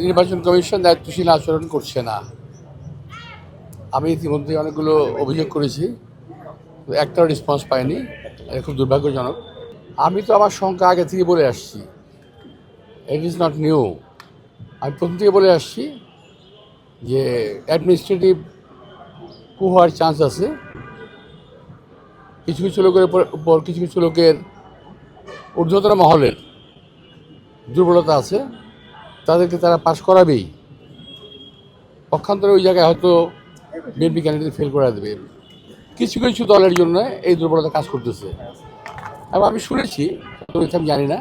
নির্বাচন কমিশন দায়িত্বশীল আচরণ করছে না। আমি ইতিমধ্যে অনেকগুলো অভিযোগ করেছি, একটাও রেসপন্স পাইনি। এটা খুব দুর্ভাগ্যজনক। আমি তো আমার শঙ্কা আগে থেকে বলে আসছি, ইট ইজ নট নিউ। আমি প্রথম থেকে বলে আসছি যে অ্যাডমিনিস্ট্রেটিভ কু হওয়ার চান্স আছে। কিছু কিছু লোকের উপর কিছু কিছু লোকের ঊর্ধ্বতন মহলের দুর্বলতা আছে, তাদেরকে তারা পাশ করাবেই। পক্ষান্তরে ওই জায়গায় হয়তো বিএনপি ক্যান্ডিডেট ফেল করে দেবে। কিছু কিছু দলের জন্য এই দুর্বলতা কাজ করতেছে। এবং আমি শুনেছি, আমি জানি না,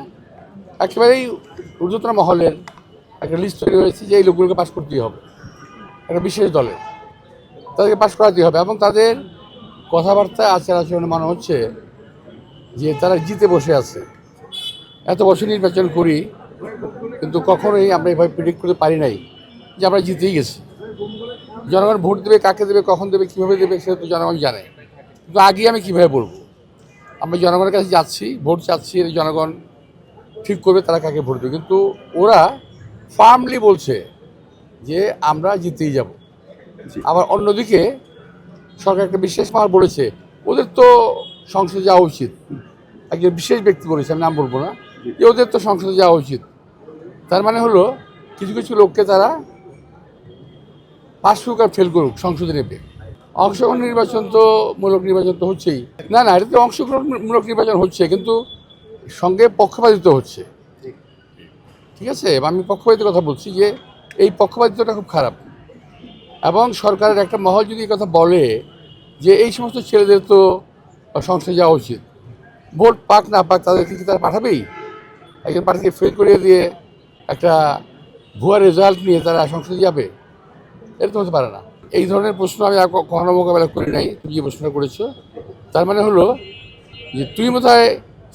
একেবারেই ঊর্ধ্বতন মহলের একটা লিস্ট তৈরি হয়েছে যে এই লোকগুলোকে পাশ করতেই হবে, একটা বিশেষ দলের তাদেরকে পাশ করাতেই হবে। এবং তাদের কথাবার্তা আচার আচরণে মনে হচ্ছে যে তারা জিতে বসে আছে। এত বছর নির্বাচন করি, কিন্তু কখনোই আমরা এভাবে প্রেডিক্ট করতে পারি নাই যে আমরা জিতেই গেছি। জনগণ ভোট দেবে, কাকে দেবে, কখন দেবে, কীভাবে দেবে, সেটা তো জনগণ জানে। কিন্তু আগে আমি কীভাবে বলবো? আমরা জনগণের কাছে যাচ্ছি, ভোট চাচ্ছি, জনগণ ঠিক করবে তারা কাকে ভোট দেবে। কিন্তু ওরা ফার্মলি বলছে যে আমরা জিতেই যাব। আবার অন্যদিকে সরকার একটা বিশেষ মহল বলেছে ওদের তো সংসদে যাওয়া উচিত। একজন বিশেষ ব্যক্তি বলেছে, আমি নাম বলবো না, যে ওদের তো সংসদে যাওয়া উচিত। তার মানে হলো কিছু কিছু লোককে তারা পাশ করুক আর ফেল করুক সংসদে নেবে। অংশগ্রহণ নির্বাচন তো মূলক নির্বাচন তো হচ্ছেই না, না, এটা তো অংশগ্রহণমূলক নির্বাচন হচ্ছে, কিন্তু সঙ্গে পক্ষপাতিত্ব হচ্ছে। ঠিক আছে, আমি পক্ষপাতিত্বের কথা বলছি যে এই পক্ষপাতিত্বটা খুব খারাপ। এবং সরকারের একটা মহল যদি এই কথা বলে যে এই সমস্ত ছেলেদের তো সংসদে যাওয়া উচিত, ভোট পাক না পাক তাদেরকে কি তারা পাঠাবেই? একজন প্রার্থীকে ফেল করিয়ে দিয়ে একটা ভুয়া রেজাল্ট নিয়ে তারা সংসদে যাবে? এটা তো হতে পারে না। এই ধরনের প্রশ্ন আমি কখনো মোকাবেলা করি নাই। তুমি যে প্রশ্নটা করেছো, তার মানে হলো যে তুমি বোধহয়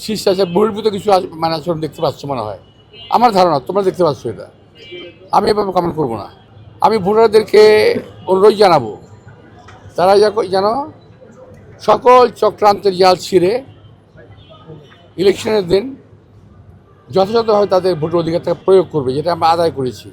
শিষ্টাচার বহির্ভূত কিছু মানে আচরণ দেখতে পাচ্ছ মনে হয়। আমার ধারণা তোমরা দেখতে পাচ্ছ এটা। আমি এভাবে কমেন্ট করবো না। আমি ভোটারদেরকে অনুরোধ জানাবো, তারা যেন সকল চক্রান্তের জাল ছিঁড়ে ইলেকশনের দিন যথাযথভাবে তাদের ভোটের অধিকারটা প্রয়োগ করবে, যেটা আমরা আদায় করেছি।